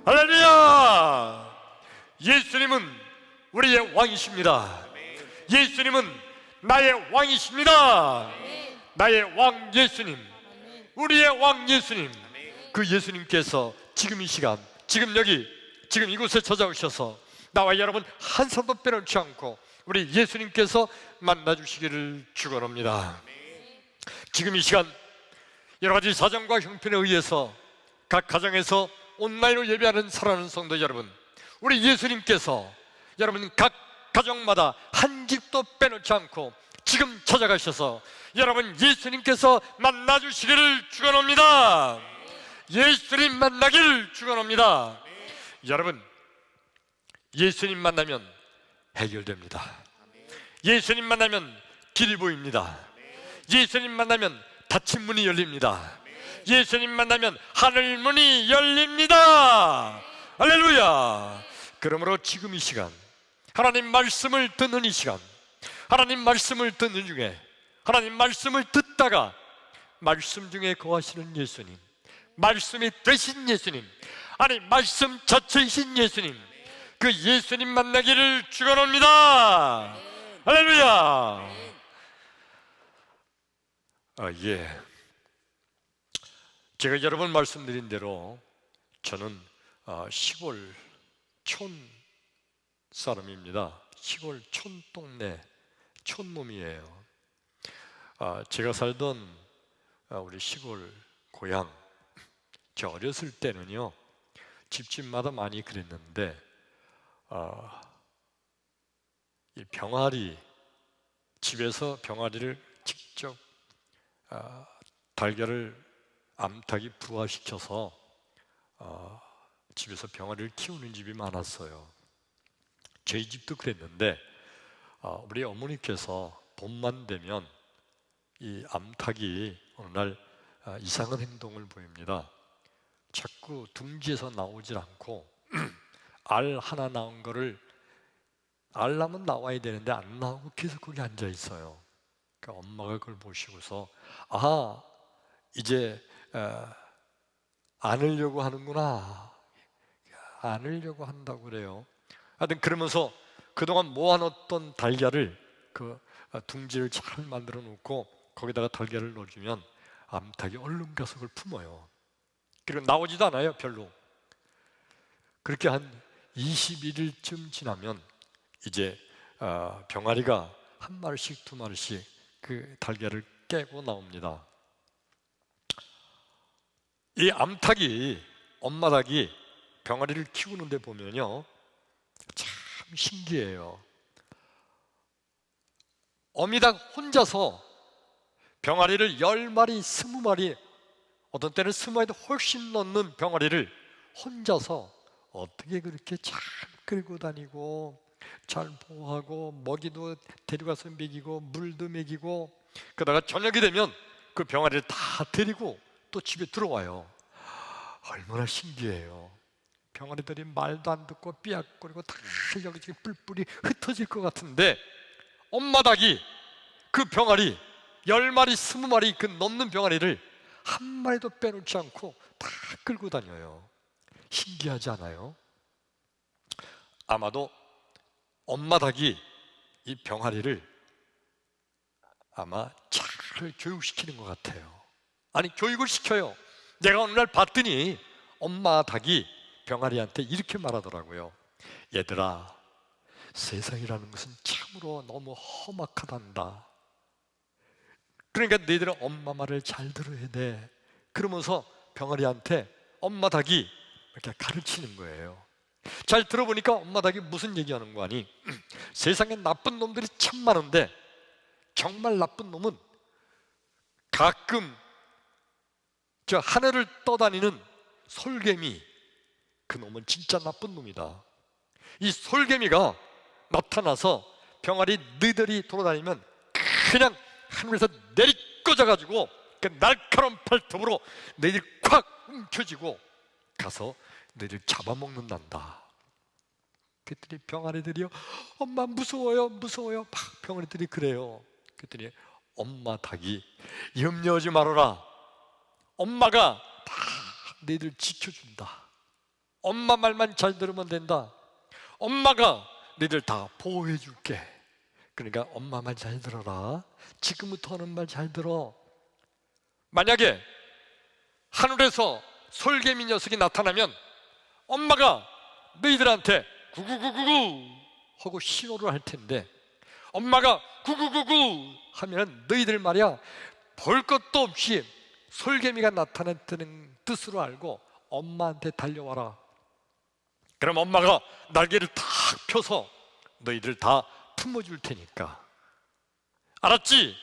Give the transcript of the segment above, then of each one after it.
할렐루야! 예수님은 우리의 왕이십니다. 예수님은 나의 왕이십니다. 나의 왕 예수님, 우리의 왕 예수님, 그 예수님께서 지금 이 시간, 지금 여기, 지금 이곳에 찾아오셔서 나와 여러분 한 사람도 빼놓지 않고 우리 예수님께서 만나주시기를 축원합니다. 지금 이 시간 여러 가지 사정과 형편에 의해서 각 가정에서 온라인으로 예배하는 사랑하는 성도 여러분, 우리 예수님께서 여러분 각 가정마다 한 집도 빼놓지 않고 지금 찾아가셔서 여러분 예수님께서 만나주시기를 축원합니다. 예수님 만나기를 축원합니다. 여러분, 예수님 만나면 해결됩니다. 예수님 만나면 길이 보입니다. 예수님 만나면 닫힌 문이 열립니다. 예수님 만나면 하늘 문이 열립니다. 할렐루야! 그러므로 지금 이 시간, 하나님 말씀을 듣는 이 시간, 하나님 말씀을 듣는 중에 하나님 말씀을 듣다가 말씀 중에 거하시는 예수님, 말씀이 되신 예수님, 아니 말씀 자체이신 예수님, 그 예수님 만나기를 축원합니다. 할렐루야! 예. 제가 여러 번 말씀드린 대로 저는 시골 촌 사람입니다. 시골 촌 동네 촌놈이에요. 제가 살던 우리 시골 고향, 저 어렸을 때는요 집집마다 많이 그랬는데 이 병아리, 집에서 병아리를 직접 달걀을 암탉이 부화시켜서 집에서 병아리를 키우는 집이 많았어요. 저희 집도 그랬는데 우리 어머니께서 봄만 되면 이 암탉이 어느 날 이상한 행동을 보입니다. 자꾸 둥지에서 나오질 않고 알 하나 나온 거를 알 나면 나와야 되는데 안 나오고 계속 거기 앉아 있어요. 그러니까 엄마가 그걸 보시고서 이제 안으려고 하는구나, 안으려고 한다고 그래요. 하여튼 그러면서 그동안 모아놓던 달걀을 그 둥지를 잘 만들어 놓고 거기다가 달걀을 넣어주면 암탉이 얼른 가서 그걸 품어요. 그리고 나오지도 않아요, 별로. 그렇게 한 21일쯤 지나면 이제 병아리가 한 마리씩 두 마리씩 그 달걀을 깨고 나옵니다. 이 암탉이, 엄마 닭이 병아리를 키우는데 보면요 참 신기해요. 어미닭 혼자서 병아리를 10마리, 20마리, 어떤 때는 20마리도 훨씬 넘는 병아리를 혼자서 어떻게 그렇게 잘 끌고 다니고 잘 보호하고 먹이도 데려가서 먹이고 물도 먹이고, 그러다가 저녁이 되면 그 병아리를 다 데리고 또 집에 들어와요. 얼마나 신기해요. 병아리들이 말도 안 듣고 삐약거리고 다 여기저기 뿔뿔이 흩어질 것 같은데 엄마 닭이 그 병아리 10마리, 20마리 그 넘는 병아리를 한 마리도 빼놓지 않고 다 끌고 다녀요. 신기하지 않아요? 아마도 엄마 닭이 이 병아리를 아마 잘 교육시키는 것 같아요. 아니, 교육을 시켜요. 내가 어느 날 봤더니 엄마 닭이 병아리한테 이렇게 말하더라고요. 얘들아, 세상이라는 것은 참으로 너무 험악하단다. 그러니까 너희들은 엄마 말을 잘 들어야 돼. 그러면서 병아리한테 엄마 닭이 이렇게 가르치는 거예요. 잘 들어보니까 엄마 닭이 무슨 얘기하는 거 아니? 세상에 나쁜 놈들이 참 많은데 정말 나쁜 놈은 가끔 저 하늘을 떠다니는 솔개미, 그 놈은 진짜 나쁜 놈이다. 이 솔개미가 나타나서 병아리 너희들이 돌아다니면 그냥 하늘에서 내리꽂아가지고 그 날카로운 발톱으로 너희들 콱 움켜쥐고 가서 너희들 잡아먹는단다. 그랬더니 병아리들이요, 엄마 무서워요, 무서워요. 막 병아리들이 그래요. 그랬더니 엄마 닭이 염려하지 말아라. 엄마가 다 너희들 지켜준다. 엄마 말만 잘 들으면 된다. 엄마가 너희들 다 보호해 줄게. 그러니까 엄마 말 잘 들어라. 지금부터 하는 말 잘 들어. 만약에 하늘에서 솔개미 녀석이 나타나면 엄마가 너희들한테 구구구구구 하고 신호를 할 텐데, 엄마가 구구구구 하면 너희들 말이야 볼 것도 없이 솔개미가 나타났다는 뜻으로 알고 엄마한테 달려와라. 그럼 엄마가 날개를 탁 펴서 너희들 다 품어줄 테니까. 알았지?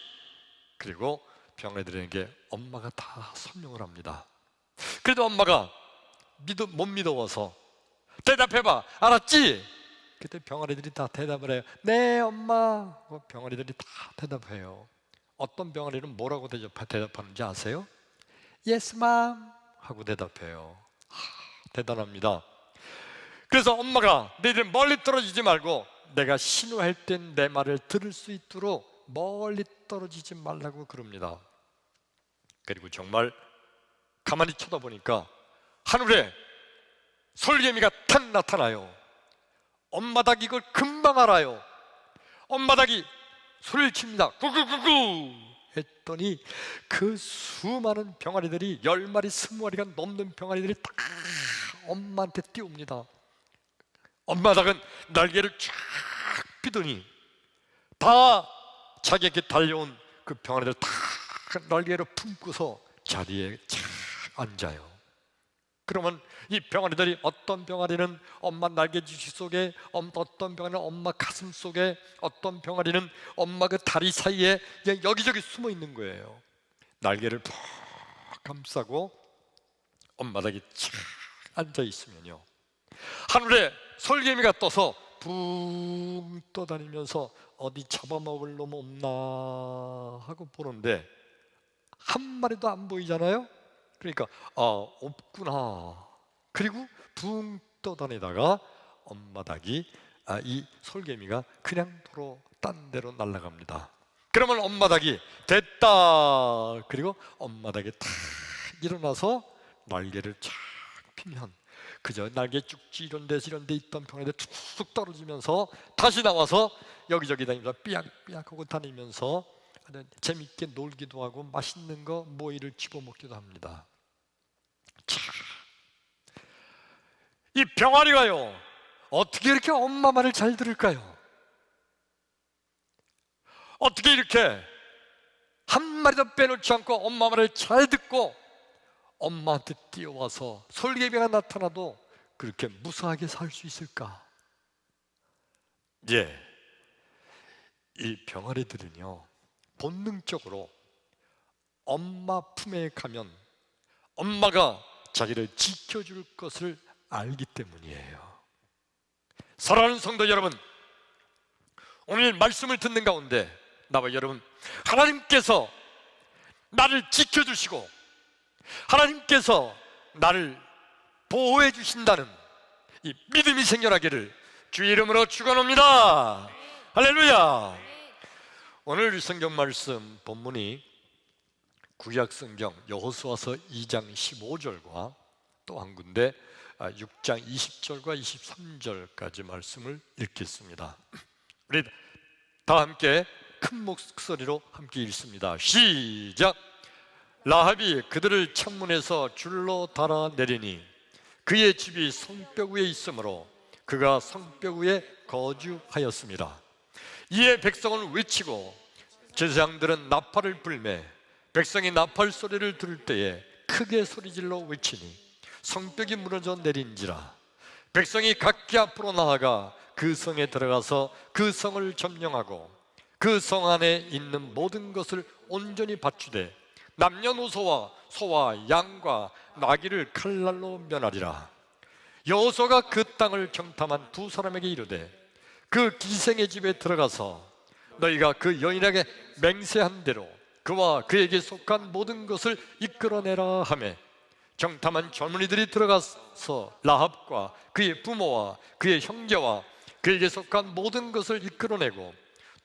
그리고 병아리들에게 엄마가 다 설명을 합니다. 그래도 엄마가 못 믿어서 대답해봐. 알았지? 그때 병아리들이 다 대답을 해요. 네 엄마. 병아리들이 다 대답해요. 어떤 병아리는 뭐라고 대답하는지 아세요? Yes mom 하고 대답해요. 대단합니다. 그래서 엄마가 너희들 멀리 떨어지지 말고 내가 신호할 땐 내 말을 들을 수 있도록 멀리 떨어지지 말라고 그럽니다. 그리고 정말 가만히 쳐다보니까 하늘에 솔개미가 탁 나타나요. 엄마 닭이 이걸 금방 알아요. 엄마 닭이 소리를 칩니다. 구구구구 했더니 그 수많은 병아리들이 10마리 20마리가 넘는 병아리들이 다 엄마한테 뛰어옵니다. 엄마 닭은 날개를 쫙 펴더니 다 자기에게 달려온 그 병아리를 다 날개로 품고서 자리에 쫙 앉아요. 그러면 이 병아리들이 어떤 병아리는 엄마 날개주시 속에, 어떤 병아리는 엄마 가슴 속에, 어떤 병아리는 엄마 그 다리 사이에 여기저기 숨어 있는 거예요. 날개를 푹 감싸고 엄마 닭이 쫙 앉아 있으면요, 하늘에 솔개미가 떠서 붕 떠다니면서 어디 잡아먹을 놈 없나 하고 보는데 한 마리도 안 보이잖아요. 그러니까 없구나. 그리고 붕 떠다니다가 엄마 닭이 이 솔개미가 그냥 도로 딴 데로 날아갑니다. 그러면 엄마 닭이 됐다. 그리고 엄마 닭이 탁 일어나서 날개를 쫙 피면 그저 날개 쭉지 이런 데 있던 병아리들 툭툭 떨어지면서 다시 나와서 여기저기 다니면서 삐약삐약하고 다니면서 재밌게 놀기도 하고 맛있는 거 모이를 집어먹기도 합니다. 자, 이 병아리가요 어떻게 이렇게 엄마 말을 잘 들을까요? 어떻게 이렇게 한 마리도 빼놓지 않고 엄마 말을 잘 듣고 엄마한테 뛰어와서 솔개미가 나타나도 그렇게 무사하게 살 수 있을까? 예, 이 병아리들은요 본능적으로 엄마 품에 가면 엄마가 자기를 지켜줄 것을 알기 때문이에요. 사랑하는 성도 여러분, 오늘 말씀을 듣는 가운데 나와 여러분, 하나님께서 나를 지켜주시고 하나님께서 나를 보호해 주신다는 이 믿음이 생겨나기를 주의 이름으로 축원합니다. 할렐루야. 오늘 성경 말씀 본문이 구약 성경 여호수아서 2장 15절과 또 한 군데 6장 20절과 23절까지 말씀을 읽겠습니다. 우리 다 함께 큰 목소리로 함께 읽습니다. 시작. 라합이 그들을 창문에서 줄로 달아 내리니 그의 집이 성벽 위에 있으므로 그가 성벽 위에 거주하였습니다. 이에 백성은 외치고 제사장들은 나팔을 불매 백성이 나팔 소리를 들을 때에 크게 소리질러 외치니 성벽이 무너져 내린지라. 백성이 각기 앞으로 나아가 그 성에 들어가서 그 성을 점령하고 그 성 안에 있는 모든 것을 온전히 바치되 남녀노소와 소와 양과 나귀를 칼날로 면하리라. 여호수아가 그 땅을 정탐한 두 사람에게 이르되 그 기생의 집에 들어가서 너희가 그 여인에게 맹세한 대로 그와 그에게 속한 모든 것을 이끌어내라 하매 정탐한 젊은이들이 들어가서 라합과 그의 부모와 그의 형제와 그에게 속한 모든 것을 이끌어내고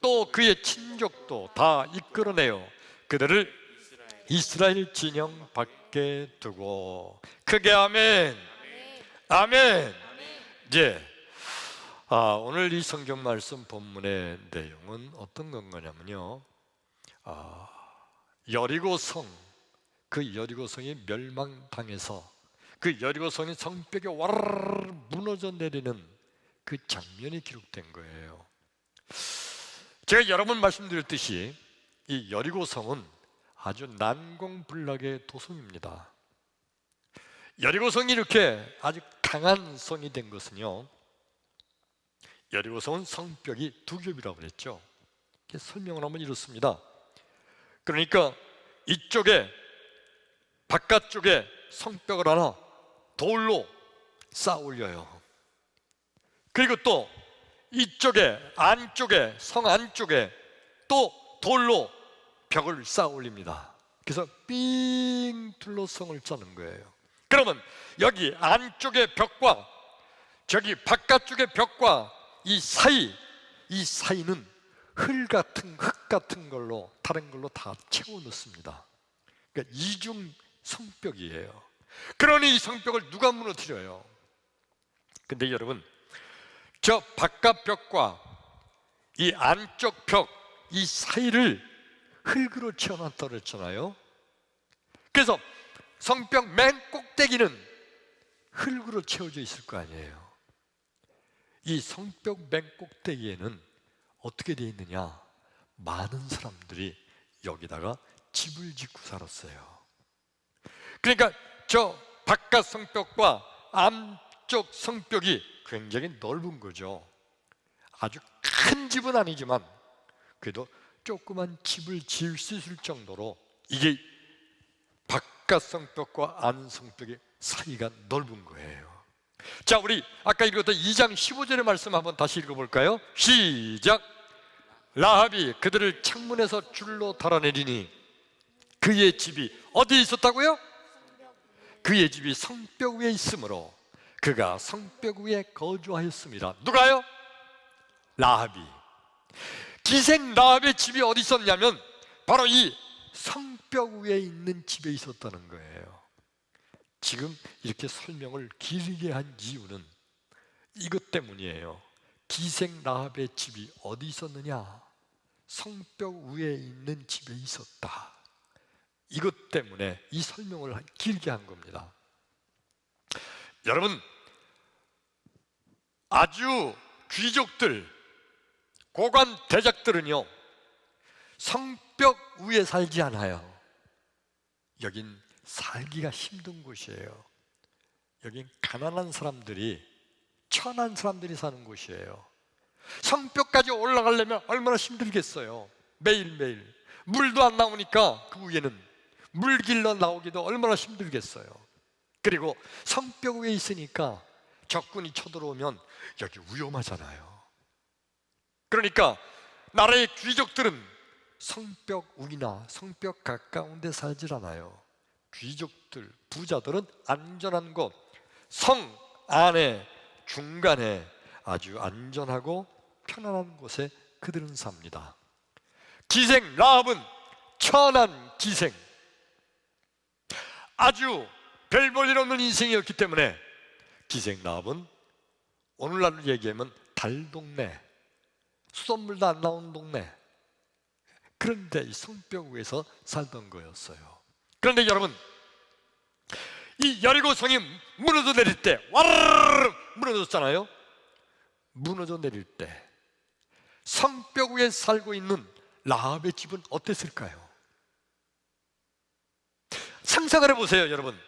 또 그의 친족도 다 이끌어내어 그들을 이스라엘 진영 밖에 두고 크게 아멘. 아멘. 이제 오늘 이 성경 말씀 본문의 내용은 어떤 건가냐면요, 여리고성, 그 여리고성이 멸망당해서 그 여리고성이 성벽이 와르르 무너져 내리는 그 장면이 기록된 거예요. 제가 여러 번 말씀드렸듯이 이 여리고성은 아주 난공불락의 도성입니다. 여리고성이 이렇게 아주 강한 성이 된 것은요, 여리고성은 성벽이 두 겹이라고 그랬죠. 설명을 하면 이렇습니다. 그러니까 이쪽에 바깥쪽에 성벽을 하나 돌로 쌓아 올려요. 그리고 또 이쪽에 안쪽에, 성 안쪽에 또 돌로 벽을 쌓아 올립니다. 그래서 삥 둘러성을 짜는 거예요. 그러면 여기 안쪽의 벽과 저기 바깥쪽의 벽과 이 사이는 흙 같은 걸로, 다른 걸로 다 채워 넣습니다. 그러니까 이중 성벽이에요. 그러니 이 성벽을 누가 무너뜨려요? 근데 여러분, 저 바깥 벽과 이 안쪽 벽, 이 사이를 흙으로 채워놨다고 그랬잖아요. 그래서 성벽 맨 꼭대기는 흙으로 채워져 있을 거 아니에요. 이 성벽 맨 꼭대기에는 어떻게 되어 있느냐? 많은 사람들이 여기다가 집을 짓고 살았어요. 그러니까 저 바깥 성벽과 안쪽 성벽이 굉장히 넓은 거죠. 아주 큰 집은 아니지만 그래도 조그만 집을 지을 수 있을 정도로 이게 바깥 성벽과 안 성벽의 사이가 넓은 거예요. 자, 우리 아까 읽었던 2장 15절의 말씀 한번 다시 읽어볼까요? 시작. 라합이 그들을 창문에서 줄로 달아내리니 그의 집이 어디에 있었다고요? 그의 집이 성벽 위에 있으므로 그가 성벽 위에 거주하였습니다. 누가요? 라합이. 기생 라합의 집이 어디 있었냐면 바로 이 성벽 위에 있는 집에 있었다는 거예요. 지금 이렇게 설명을 길게 한 이유는 이것 때문이에요. 기생 라합의 집이 어디 있었느냐? 성벽 위에 있는 집에 있었다. 이것 때문에 이 설명을 길게 한 겁니다. 여러분, 아주 귀족들, 고관 대작들은요, 성벽 위에 살지 않아요. 여긴 살기가 힘든 곳이에요. 여긴 가난한 사람들이, 천한 사람들이 사는 곳이에요. 성벽까지 올라가려면 얼마나 힘들겠어요. 매일매일 물도 안 나오니까 그 위에는 물 길러 나오기도 얼마나 힘들겠어요. 그리고 성벽 위에 있으니까 적군이 쳐들어오면 여기 위험하잖아요. 그러니까 나라의 귀족들은 성벽 위나 성벽 가까운 데 살질 않아요. 귀족들, 부자들은 안전한 곳, 성 안에 중간에 아주 안전하고 편안한 곳에 그들은 삽니다. 기생 라합은 천한 기생, 아주 별 볼 일 없는 인생이었기 때문에 기생 라합은 오늘날로 얘기하면 달동네, 수돗물도 안 나오는 동네, 그런데 이 성벽 위에서 살던 거였어요. 그런데 여러분, 이 여리고성이 무너져 내릴 때, 와르르 무너졌잖아요. 무너져 내릴 때 성벽 위에 살고 있는 라합의 집은 어땠을까요? 상상을 해보세요, 여러분.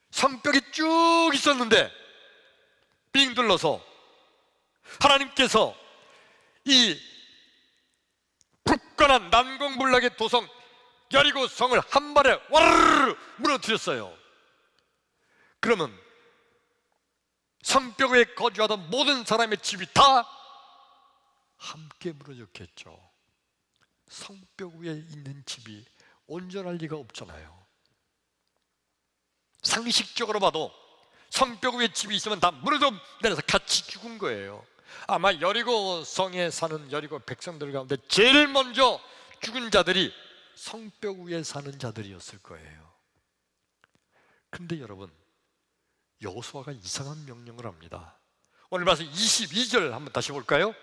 성벽이 쭉 있었는데 삥 둘러서 하나님께서 이 굳건한 난공불락의 도성 여리고성을 한 발에 와르르 무너뜨렸어요. 그러면 성벽 위에 거주하던 모든 사람의 집이 다 함께 무너졌겠죠. 성벽 위에 있는 집이 온전할 리가 없잖아요. 상식적으로 봐도 성벽 위에 집이 있으면 다 무너져 내려서 같이 죽은 거예요. 아마 여리고성에 사는 여리고 백성들 가운데 제일 먼저 죽은 자들이 성벽 위에 사는 자들이었을 거예요. 근데 여러분, 여호수아가 이상한 명령을 합니다. 오늘 말씀 22절 한번 다시 볼까요?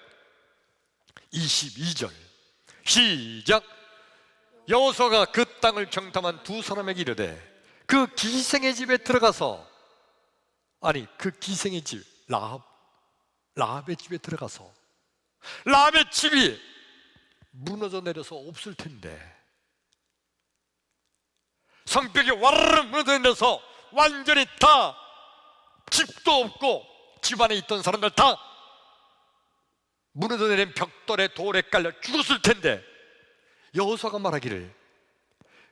22절 시작. 여호수아가 그 땅을 정탐한 두 사람에게 이르되 그 기생의 집에 들어가서, 아니 그 기생의 집 라합의 집에 들어가서, 라합의 집이 무너져 내려서 없을 텐데, 성벽이 와르르 무너져 내려서 완전히 다 집도 없고 집안에 있던 사람들 다 무너져 내린 벽돌에 돌에 깔려 죽었을 텐데, 여호수아가 말하기를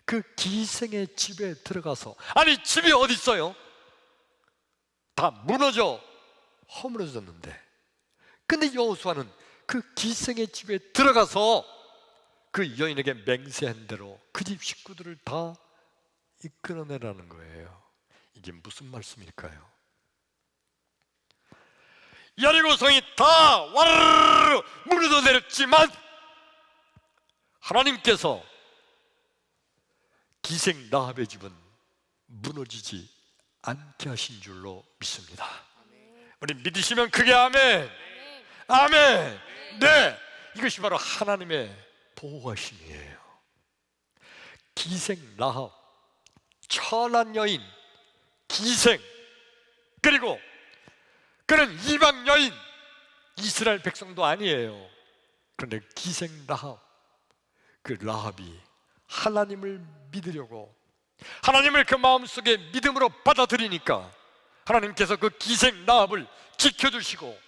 그 기생의 집에 들어가서, 아니 집이 어디 있어요? 다 무너져 허물어졌는데, 근데 여호수아는 그 기생의 집에 들어가서 그 여인에게 맹세한 대로 그 집 식구들을 다 이끌어내라는 거예요. 이게 무슨 말씀일까요? 여리고성이 다 와르르 무너져 내렸지만 하나님께서 기생 라합의 집은 무너지지 않게 하신 줄로 믿습니다. 우리 믿으시면 크게 아멘. 아멘. 네, 이것이 바로 하나님의 보호하심이에요. 기생 라합, 천한 여인 기생, 그리고 그는 이방 여인, 이스라엘 백성도 아니에요. 그런데 기생 라합, 그 라합이 하나님을 믿으려고, 하나님을 그 마음속에 믿음으로 받아들이니까 하나님께서 그 기생 라합을 지켜주시고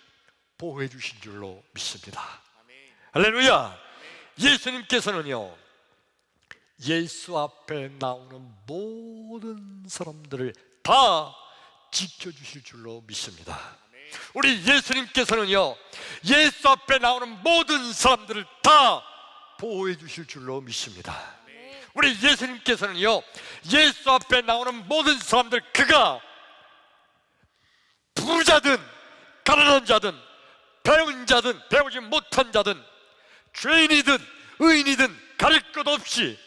보호해 주신 줄로 믿습니다. 할렐루야. 예수님께서는요, 예수 앞에 나오는 모든 사람들을 다 지켜주실 줄로 믿습니다. 우리 예수님께서는요, 예수 앞에 나오는 모든 사람들을 다 보호해 주실 줄로 믿습니다. 우리 예수님께서는요, 예수 앞에 나오는 모든 사람들, 그가 부자든 가난한 자든 배운 자든 배우지 못한 자든 죄인이든 의인이든 가릴 것 없이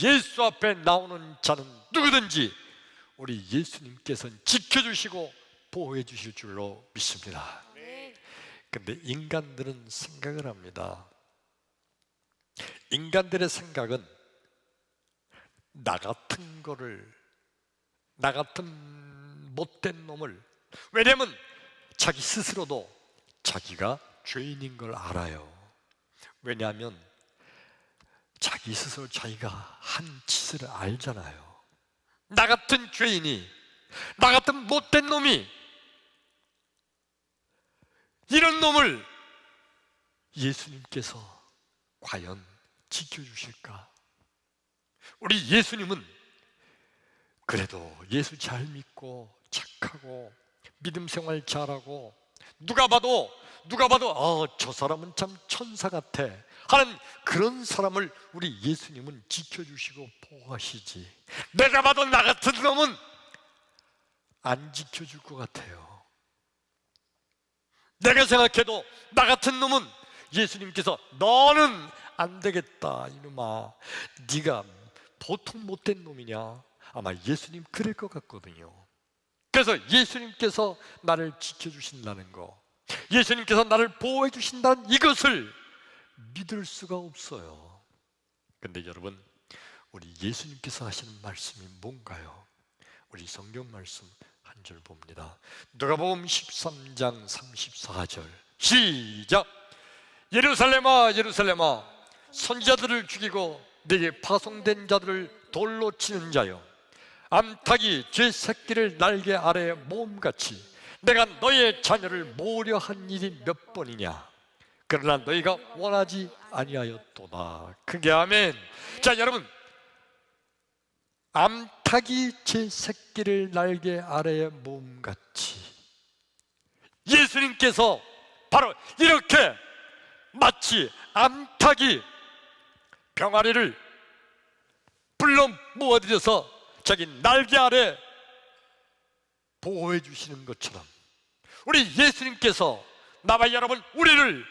예수 앞에 나오는 자는 누구든지 우리 예수님께서는 지켜주시고 보호해 주실 줄로 믿습니다. 그런데 인간들은 생각을 합니다. 인간들의 생각은 나 같은 거를, 나 같은 못된 놈을, 왜냐하면 자기 스스로도 자기가 죄인인 걸 알아요. 왜냐하면 자기 스스로 자기가 한 짓을 알잖아요. 나 같은 죄인이, 나 같은 못된 놈이, 이런 놈을 예수님께서 과연 지켜주실까? 우리 예수님은 그래도 예수 잘 믿고 착하고 믿음 생활 잘하고 누가 봐도 저 사람은 참 천사 같아 하는 그런 사람을 우리 예수님은 지켜주시고 보호하시지, 내가 봐도 나 같은 놈은 안 지켜줄 것 같아요. 내가 생각해도 나 같은 놈은 예수님께서 너는 안 되겠다 이놈아, 네가 보통 못된 놈이냐, 아마 예수님 그럴 것 같거든요. 그래서 예수님께서 나를 지켜주신다는 거, 예수님께서 나를 보호해 주신다는 이것을 믿을 수가 없어요. 그런데 여러분, 우리 예수님께서 하시는 말씀이 뭔가요? 우리 성경 말씀 한 절 봅니다. 누가복음 13장 34절 시작. 예루살렘아 예루살렘아, 선지자들을 죽이고 내게 파송된 자들을 돌로 치는 자여, 암탉이 제 새끼를 날개 아래에 모음같이 내가 너의 자녀를 모으려 한 일이 몇 번이냐, 그러나 너희가 원하지 아니하였도다. 크게 아멘. 자 여러분, 암탉이 제 새끼를 날개 아래에 모음같이, 예수님께서 바로 이렇게 마치 암탉이 병아리를 불러 모아들여서 자기 날개 아래 보호해 주시는 것처럼 우리 예수님께서 나와 여러분, 우리를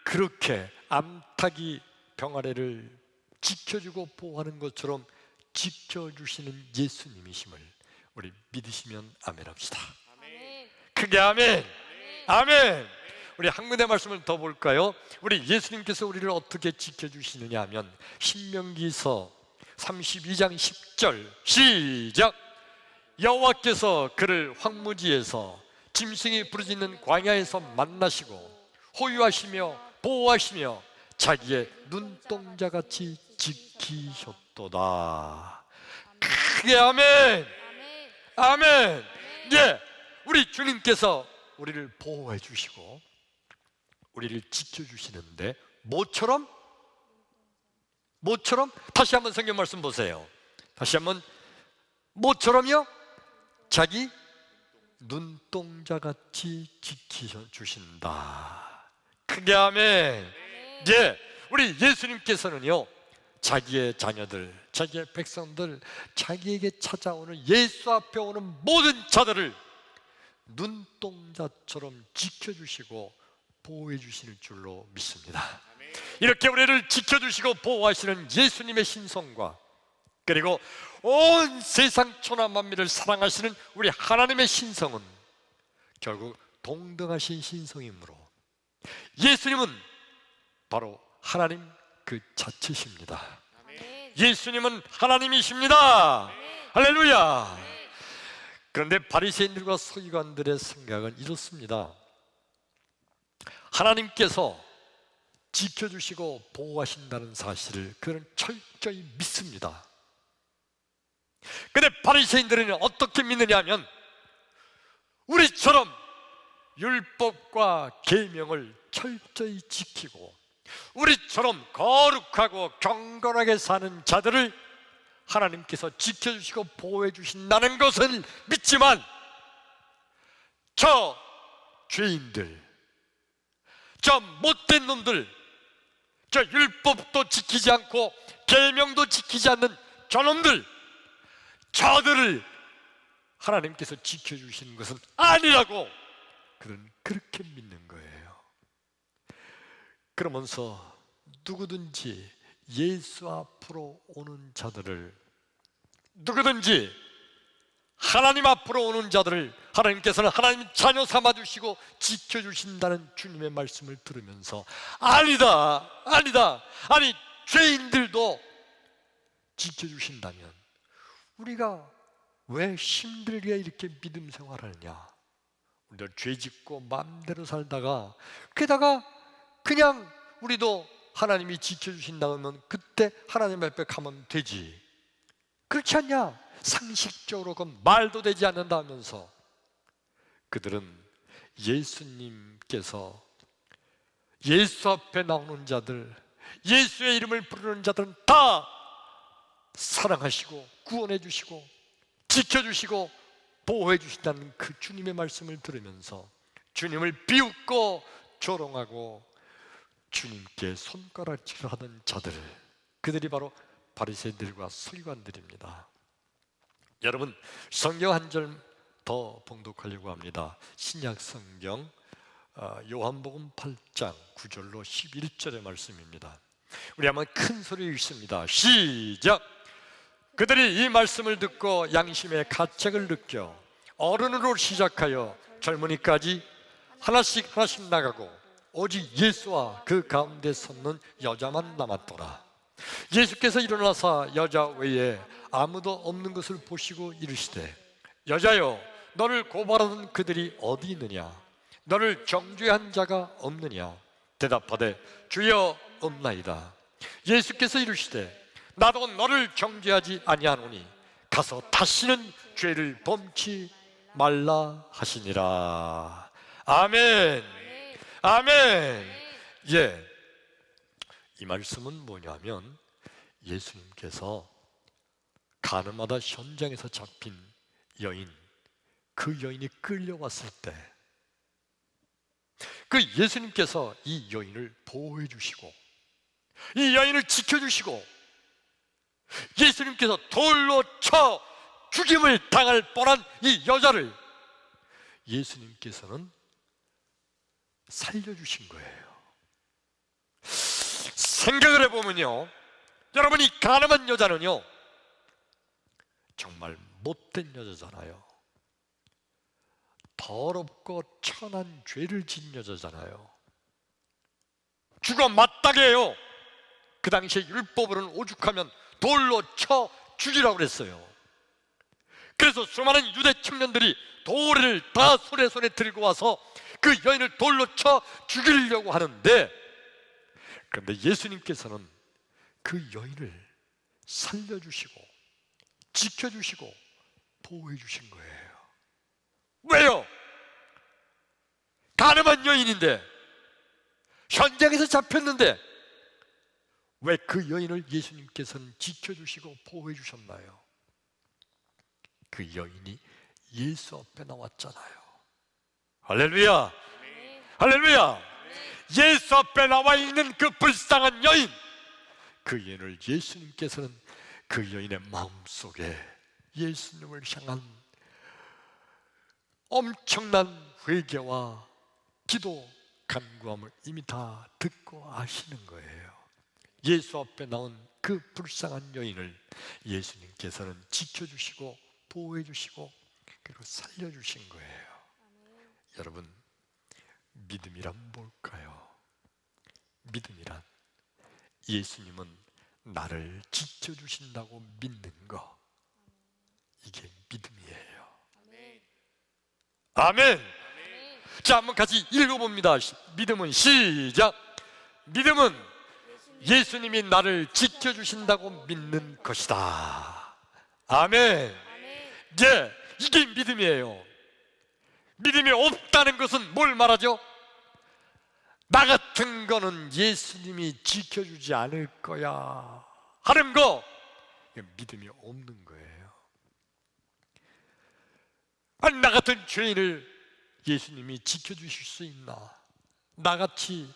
그렇게 암탉이 병아리를 지켜주고 보호하는 것처럼 지켜주시는 예수님이심을 우리 믿으시면 아멘 합시다. 아멘. 크게 아멘. 아멘. 우리 한 군데 말씀을 더 볼까요? 우리 예수님께서 우리를 어떻게 지켜주시느냐 하면 신명기서 32장 10절 시작. 여호와께서 그를 황무지에서 짐승이 부르짖는 광야에서 만나시고 호유하시며 보호하시며 자기의 눈동자같이 지키셨도다. 크게 아멘. 아멘. 예, 우리 주님께서 우리를 보호해 주시고 우리를 지켜주시는데 뭐처럼? 다시 한번 성경 말씀 보세요. 다시 한번. 뭐처럼요? 자기 눈동자같이 지켜주신다. 크게 아멘. 예, 우리 예수님께서는요 자기의 자녀들, 자기의 백성들, 자기에게 찾아오는 예수 앞에 오는 모든 자들을 눈동자처럼 지켜주시고 보호해 주실 줄로 믿습니다. 이렇게 우리를 지켜주시고 보호하시는 예수님의 신성과 그리고 온 세상 천하 만민을 사랑하시는 우리 하나님의 신성은 결국 동등하신 신성이므로 예수님은 바로 하나님 그 자체십니다. 예수님은 하나님이십니다. 할렐루야. 그런데 바리새인들과 서기관들의 생각은 이렇습니다. 하나님께서 지켜주시고 보호하신다는 사실을 그는 철저히 믿습니다. 그런데 바리새인들은 어떻게 믿느냐 하면 우리처럼 율법과 계명을 철저히 지키고 우리처럼 거룩하고 경건하게 사는 자들을 하나님께서 지켜주시고 보호해 주신다는 것을 믿지만 저 죄인들, 저 못된 놈들, 저 율법도 지키지 않고 계명도 지키지 않는 저놈들, 저들을 하나님께서 지켜주시는 것은 아니라고 그는 그렇게 믿는 거예요. 그러면서 누구든지 예수 앞으로 오는 자들을, 누구든지 하나님 앞으로 오는 자들을 하나님께서는 하나님 자녀 삼아주시고 지켜주신다는 주님의 말씀을 들으면서 아니다, 아니 죄인들도 지켜주신다면 우리가 왜 힘들게 이렇게 믿음 생활하느냐? 우리도 죄 짓고 마음대로 살다가 게다가 그냥 우리도 하나님이 지켜주신다면 그때 하나님 앞에 가면 되지. 그렇지 않냐? 상식적으로 그건 말도 되지 않는다면서 그들은 예수님께서 예수 앞에 나오는 자들, 예수의 이름을 부르는 자들은 다 사랑하시고 구원해 주시고 지켜주시고 보호해 주신다는 그 주님의 말씀을 들으면서 주님을 비웃고 조롱하고 주님께 손가락질을 하던 자들, 그들이 바로 바리새인들과 서기관들입니다. 여러분, 성경 한 절 더 봉독하려고 합니다. 신약 성경 요한복음 8장 9절로 11절의 말씀입니다. 우리 한번 큰 소리 읽습니다. 시작. 그들이 이 말씀을 듣고 양심의 가책을 느껴 어른으로 시작하여 젊은이까지 하나씩 나가고 오직 예수와 그 가운데 섰는 여자만 남았더라. 예수께서 일어나사 여자 외에 아무도 없는 것을 보시고 이르시되 여자여, 너를 고발하던 그들이 어디 있느냐? 너를 정죄한 자가 없느냐? 대답하되 주여 없나이다. 예수께서 이르시되 나도 너를 정죄하지 아니하노니 가서 다시는 죄를 범치 말라 하시니라. 아멘. 아멘. 예, 이 말씀은 뭐냐면 예수님께서 가늠하다 현장에서 잡힌 여인, 그 여인이 끌려왔을 때 그 예수님께서 이 여인을 보호해 주시고 이 여인을 지켜주시고 예수님께서 돌로 쳐 죽임을 당할 뻔한 이 여자를 예수님께서는 살려주신 거예요. 생각을 해보면요, 여러분, 이 가늠한 여자는요 정말 못된 여자잖아요. 더럽고 천한 죄를 지은 여자잖아요. 죽어 마땅해요. 그 당시에 율법으로는 오죽하면 돌로 쳐 죽이라고 그랬어요. 그래서 수많은 유대 청년들이 돌을 다 손에 들고 와서 그 여인을 돌로 쳐 죽이려고 하는데, 그런데 예수님께서는 그 여인을 살려주시고 지켜주시고 보호해 주신 거예요. 왜요? 가늠한 여인인데, 현장에서 잡혔는데 왜 그 여인을 예수님께서는 지켜주시고 보호해 주셨나요? 그 여인이 예수 앞에 나왔잖아요. 할렐루야! 할렐루야! 예수 앞에 나와 있는 그 불쌍한 여인, 그 여인을 예수님께서는 그 여인의 마음속에 예수님을 향한 엄청난 회개와 기도, 간구함을 이미 다 듣고 아시는 거예요. 예수 앞에 나온 그 불쌍한 여인을 예수님께서는 지켜주시고 보호해 주시고 그리고 살려주신 거예요. 여러분, 믿음이란 뭘까요? 믿음이란 예수님은 나를 지켜주신다고 믿는 거, 이게 믿음이에요. 아멘. 자, 한번 같이 읽어봅니다. 믿음은 시작. 믿음은 예수님이 나를 지켜주신다고 믿는 것이다. 아멘. 예, 이게 믿음이에요. 믿음이 없다는 것은 뭘 말하죠? 나 같은 거는 예수님이 지켜주지 않을 거야 하는 거, 믿음이 없는 거예요. 아니, 나 같은 죄인을 예수님이 지켜주실 수 있나? 나같이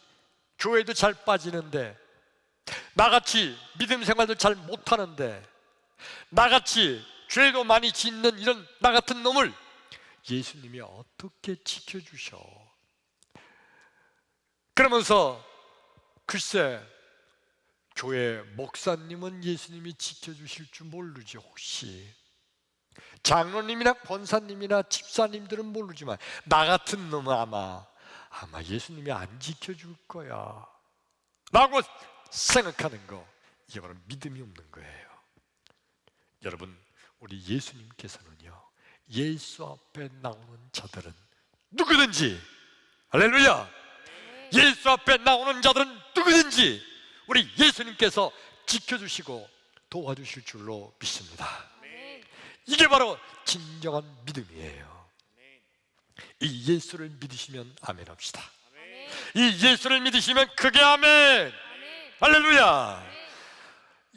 교회도 잘 빠지는데, 나같이 믿음 생활도 잘 못하는데, 나같이 죄도 많이 짓는 이런 나 같은 놈을 예수님이 어떻게 지켜주셔? 그러면서 글쎄, 교회 목사님은 예수님이 지켜주실 줄 모르지. 혹시 장로님이나 권사님이나 집사님들은 모르지만 나 같은 놈은 아마 예수님이 안 지켜줄 거야 라고 생각하는 거, 이게 바로 믿음이 없는 거예요. 여러분, 우리 예수님께서는요, 예수 앞에 나오는 자들은 누구든지, 할렐루야, 예수 앞에 나오는 자들은 누구든지 우리 예수님께서 지켜주시고 도와주실 줄로 믿습니다. 이게 바로 진정한 믿음이에요. 이 예수를 믿으시면 아멘 합시다. 이 예수를 믿으시면 크게 아멘. 할렐루야.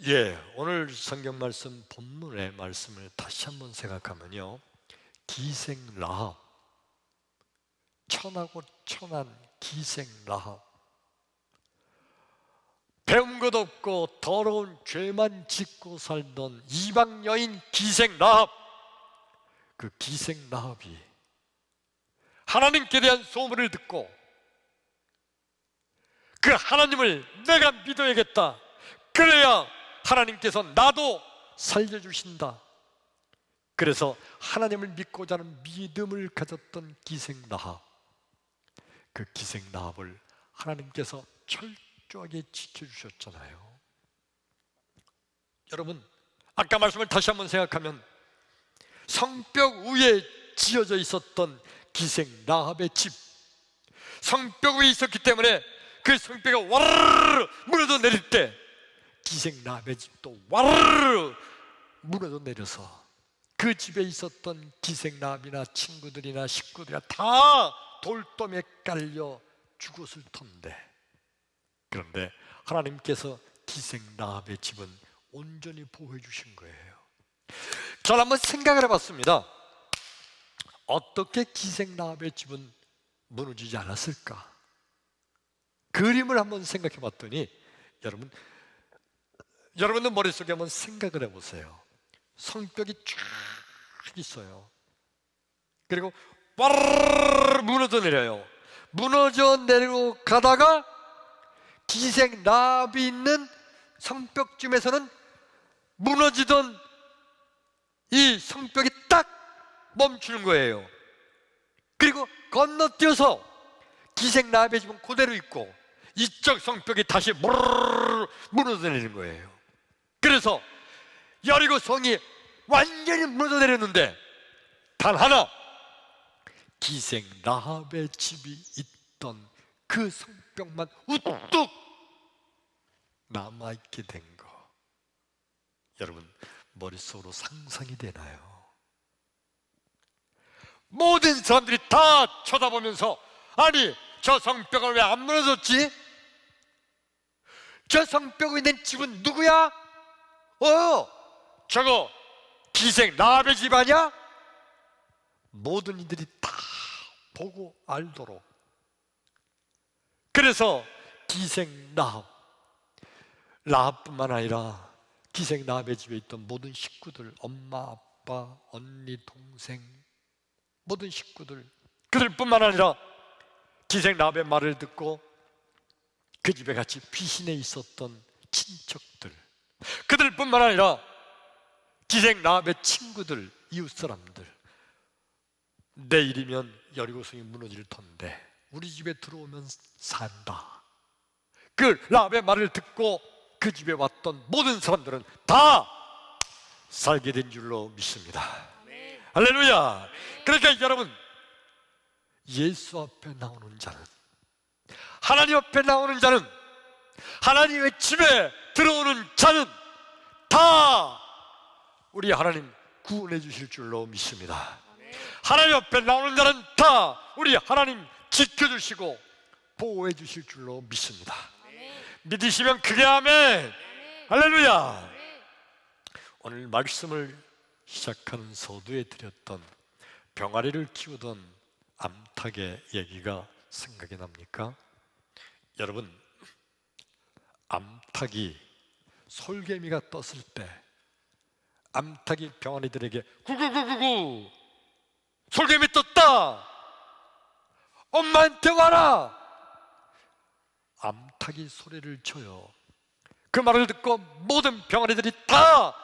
예, 오늘 성경 말씀 본문의 말씀을 다시 한번 생각하면요, 기생 라합, 천하고 천한 기생 라합, 배운 것 없고 더러운 죄만 짓고 살던 이방 여인 기생 라합, 그 기생 라합이 하나님께 대한 소문을 듣고 그 하나님을 내가 믿어야겠다, 그래야 하나님께서 나도 살려주신다, 그래서 하나님을 믿고자 하는 믿음을 가졌던 기생 라합, 그 기생 라합을 하나님께서 철저하게 지켜주셨잖아요. 여러분, 아까 말씀을 다시 한번 생각하면 성벽 위에 지어져 있었던 기생 라합의 집, 성벽 위에 있었기 때문에 그 성벽이 와르르 무너져 내릴 때 기생 라합의 집도 와르르 무너져 내려서 그 집에 있었던 기생 라합이나 친구들이나 식구들이나 다 돌돔에 깔려 죽었을 텐데, 그런데 하나님께서 기생 라합의 집은 온전히 보호해 주신 거예요. 저는 한번 생각을 해봤습니다. 어떻게 기생 라합의 집은 무너지지 않았을까? 그림을 한번 생각해 봤더니, 여러분들 머릿속에 한번 생각을 해보세요. 성벽이 쫙 있어요. 그리고 와르르 무너져 내려요. 무너져 내리고 가다가 기생 라합이 있는 성벽쯤에서는 무너지던 이 성벽이 딱 멈추는 거예요. 그리고 건너뛰어서 기생나합의 집은 그대로 있고 이쪽 성벽이 다시 무너져내리는 거예요. 그래서 여리고 성이 완전히 무너져내렸는데 단 하나, 기생나합의 집이 있던 그 성벽만 우뚝 남아있게 된 거, 여러분 머릿속으로 상상이 되나요? 모든 사람들이 다 쳐다보면서, 아니 저 성벽은 왜 안 무너졌지? 저 성벽에 있는 집은 누구야? 저거 기생나합의 집 아니야? 모든 이들이 다 보고 알도록. 그래서 라합뿐만 아니라 기생나합의 집에 있던 모든 식구들, 엄마, 아빠, 언니, 동생, 모든 식구들, 그들뿐만 아니라 기생나합의 말을 듣고 그 집에 같이 피신해 있었던 친척들, 그들뿐만 아니라 기생나합의 친구들, 이웃사람들, 내일이면 여리고성이 무너질 텐데 우리 집에 들어오면 산다. 그 라합의 말을 듣고 그 집에 왔던 모든 사람들은 다 살게 된 줄로 믿습니다. 네. 할렐루야. 그러니까 여러분, 예수 앞에 나오는 자는, 하나님 앞에 나오는 자는, 하나님의 집에 들어오는 자는 다 우리 하나님 구원해 주실 줄로 믿습니다. 하나님 앞에 나오는 자는 다 우리 하나님 지켜주시고 보호해 주실 줄로 믿습니다. 믿으시면 크게 아멘. 할렐루야. 오늘 말씀을 시작하는 서두에 드렸던 병아리를 키우던 암탉의 얘기가 생각이 납니까? 여러분, 암탉이, 솔개미가 떴을 때 암탉이 병아리들에게 구구구구구, 솔개미 떴다, 엄마한테 와라, 암탉이 소리를 쳐요. 그 말을 듣고 모든 병아리들이 다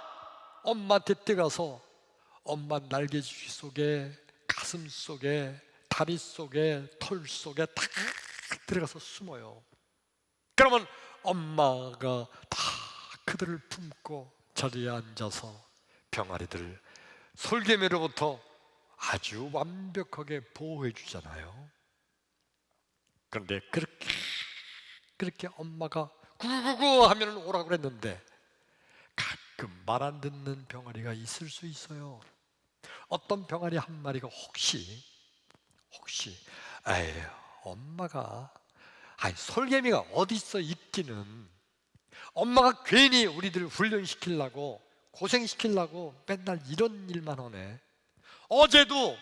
엄마한테 뛰어가서 엄마 날개주시 속에, 가슴 속에, 다리 속에, 털 속에 다 들어가서 숨어요. 그러면 엄마가 다 그들을 품고 자리에 앉아서 병아리들, 솔개미로부터 아주 완벽하게 보호해 주잖아요. 그런데 그렇게 엄마가 구구구 하면 오라고 그랬는데 가끔 말 안 듣는 병아리가 있을 수 있어요. 어떤 병아리 한 마리가 혹시 에휴, 엄마가, 아니 솔개미가 어딨어 있기는, 엄마가 괜히 우리들 훈련시키려고 고생시키려고 맨날 이런 일만 하네. 어제도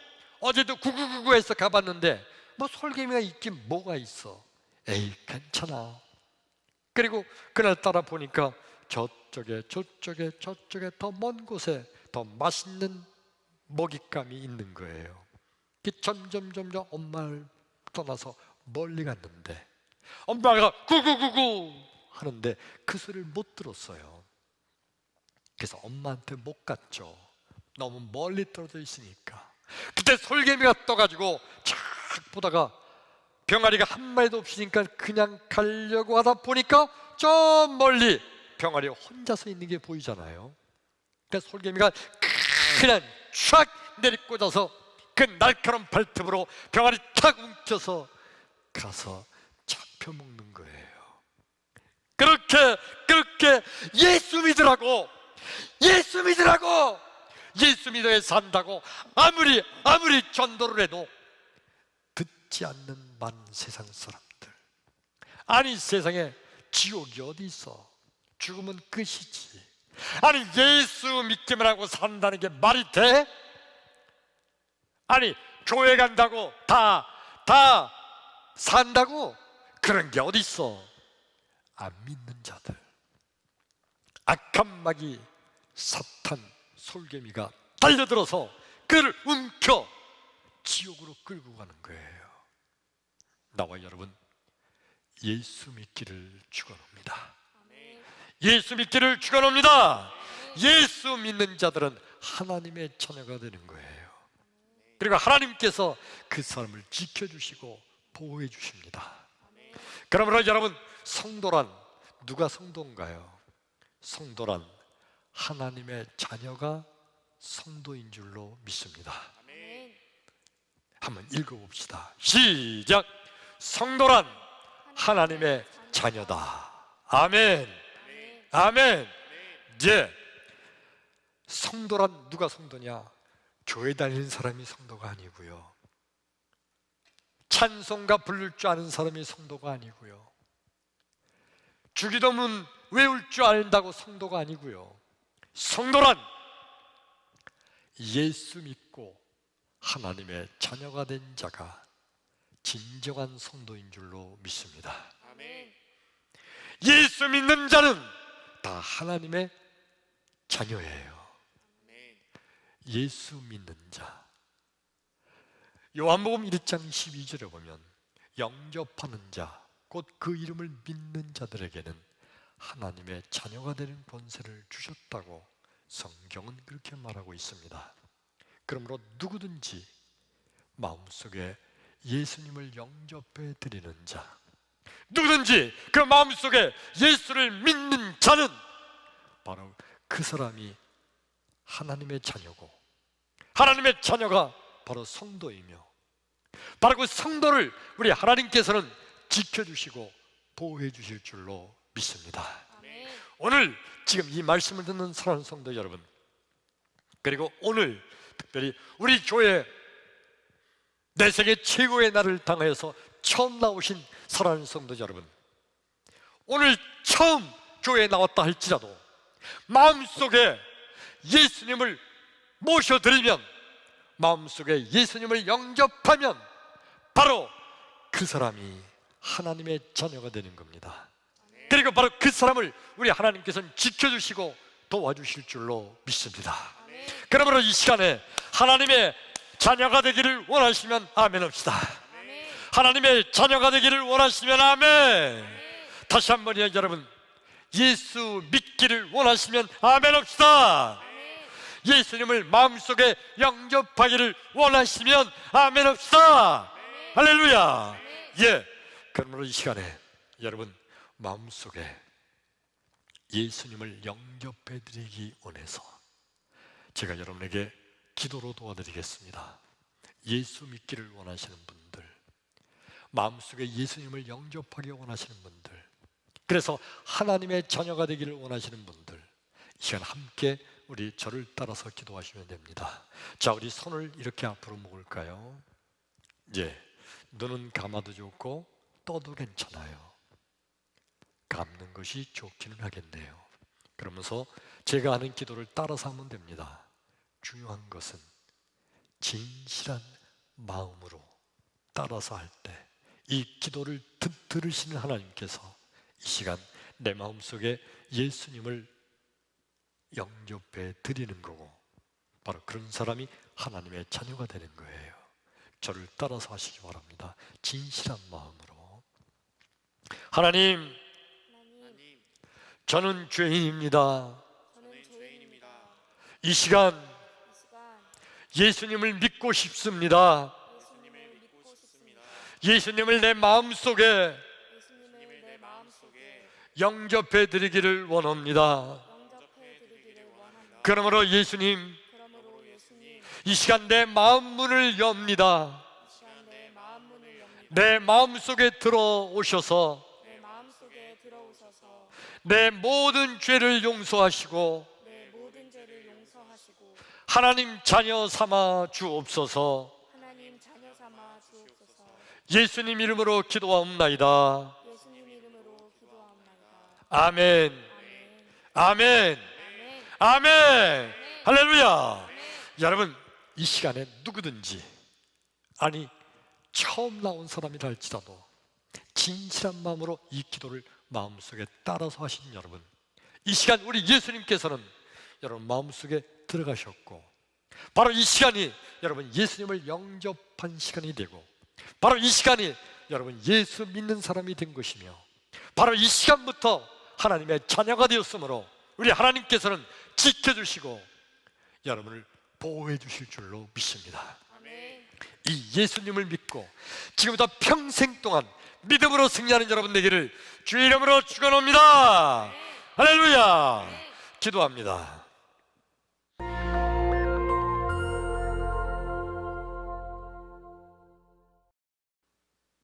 구구구구해서 가봤는데 뭐 솔개미가 있긴 뭐가 있어. 에이 괜찮아. 그리고 그날따라 보니까 저쪽에 더 먼 곳에 더 맛있는 먹잇감이 있는 거예요. 점점 엄마를 떠나서 멀리 갔는데 엄마가 구구구구 하는데 그 소리를 못 들었어요. 그래서 엄마한테 못 갔죠. 너무 멀리 떨어져 있으니까. 그때 솔개미가 떠가지고 착 보다가 병아리가 한 마리도 없으니까 그냥 가려고 하다 보니까 저 멀리 병아리 혼자서 있는 게 보이잖아요. 그래서 솔개미가 그냥 촥 내리꽂아서 그 날카로운 발톱으로 병아리 탁 움켜서 가서 잡혀먹는 거예요. 그렇게 예수 믿으라고, 예수 믿어야 산다고 아무리 전도를 해도 듣지 않는 많은 세상 사람들. 아니 세상에 지옥이 어디 있어? 죽으면 끝이지. 아니 예수 믿기만 하고 산다는 게 말이 돼? 아니 교회 간다고 다 산다고? 그런 게 어디 있어? 안 믿는 자들, 악한 마귀 사탄 솔개미가 달려들어서 그를 움켜 지옥으로 끌고 가는 거예요. 나와 여러분 예수 믿기를 축원합니다. 예수 믿기를 축원합니다. 예수 믿는 자들은 하나님의 자녀가 되는 거예요. 그리고 하나님께서 그 사람을 지켜주시고 보호해 주십니다. 그러므로 여러분, 성도란 누가 성도인가요? 성도란 하나님의 자녀가 성도인 줄로 믿습니다. 한번 읽어봅시다. 시작! 성도란 하나님의 자녀다. 아멘. 아멘. 이제 성도란 누가 성도냐? 교회 다니는 사람이 성도가 아니고요, 찬송가 부를 줄 아는 사람이 성도가 아니고요, 주기도문 외울 줄 안다고 성도가 아니고요, 성도란 예수 믿고 하나님의 자녀가 된 자가 진정한 성도인 줄로 믿습니다. 예수 믿는 자는 다 하나님의 자녀예요. 예수 믿는 자, 요한복음 1장 12절에 보면 영접하는 자, 곧 그 이름을 믿는 자들에게는 하나님의 자녀가 되는 권세를 주셨다고 성경은 그렇게 말하고 있습니다. 그러므로 누구든지 마음속에 예수님을 영접해 드리는 자, 누구든지 그 마음속에 예수를 믿는 자는 바로 그 사람이 하나님의 자녀고, 하나님의 자녀가 바로 성도이며, 바로 그 성도를 우리 하나님께서는 지켜주시고 보호해 주실 줄로 믿습니다. 오늘 지금 이 말씀을 듣는 사랑하는 성도 여러분, 그리고 오늘 특별히 우리 교회 내 생애 최고의 날을 당하여서 처음 나오신 사랑하는 성도 여러분, 오늘 처음 교회에 나왔다 할지라도 마음속에 예수님을 모셔드리면, 마음속에 예수님을 영접하면 바로 그 사람이 하나님의 자녀가 되는 겁니다. 그리고 바로 그 사람을 우리 하나님께서는 지켜주시고 도와주실 줄로 믿습니다. 그러므로 이 시간에 하나님의 자녀가 되기를 원하시면 아멘 합시다. 하나님의 자녀가 되기를 원하시면 아멘. 다시 한번요, 여러분, 예수 믿기를 원하시면 아멘 합시다. 예수님을 마음속에 영접하기를 원하시면 아멘 합시다. 할렐루야. 예. 그러므로 이 시간에 여러분 마음속에 예수님을 영접해 드리기 원해서 제가 여러분에게 기도로 도와드리겠습니다. 예수 믿기를 원하시는 분들, 마음속에 예수님을 영접하기 원하시는 분들, 그래서 하나님의 자녀가 되기를 원하시는 분들, 이 시간 함께 우리 저를 따라서 기도하시면 됩니다. 자, 우리 손을 이렇게 앞으로 모을까요? 예, 눈은 감아도 좋고 떠도 괜찮아요. 감는 것이 좋기는 하겠네요. 그러면서 제가 하는 기도를 따라서 하면 됩니다. 중요한 것은 진실한 마음으로 따라서 할 때 이 기도를 들으시는 하나님께서 이 시간 내 마음속에 예수님을 영접해 드리는 거고, 바로 그런 사람이 하나님의 자녀가 되는 거예요. 저를 따라서 하시기 바랍니다. 진실한 마음으로. 하나님, 저는 죄인입니다. 이 시간 예수님을 믿고 싶습니다. 예수님을 내 마음속에 영접해 드리기를 원합니다. 그러므로 예수님, 이 시간 내 마음 문을 엽니다. 내 마음속에 들어오셔서 내 모든 죄를 용서하시고 하나님 자녀 삼아 주옵소서. 예수님 이름으로 기도하옵나이다. 아멘. 아멘. 아멘. 할렐루야. 여러분, 이 시간에 누구든지, 아니 처음 나온 사람이라 할지라도 진실한 마음으로 이 기도를 마음속에 따라서 하신 여러분, 이 시간 우리 예수님께서는 여러분 마음속에 들어가셨고, 바로 이 시간이 여러분 예수님을 영접한 시간이 되고, 바로 이 시간이 여러분 예수 믿는 사람이 된 것이며, 바로 이 시간부터 하나님의 자녀가 되었으므로 우리 하나님께서는 지켜주시고 여러분을 보호해 주실 줄로 믿습니다. 아멘. 이 예수님을 믿고 지금부터 평생 동안 믿음으로 승리하는 여러분 되기를 주의 이름으로 축원합니다. 할렐루야. 기도합니다.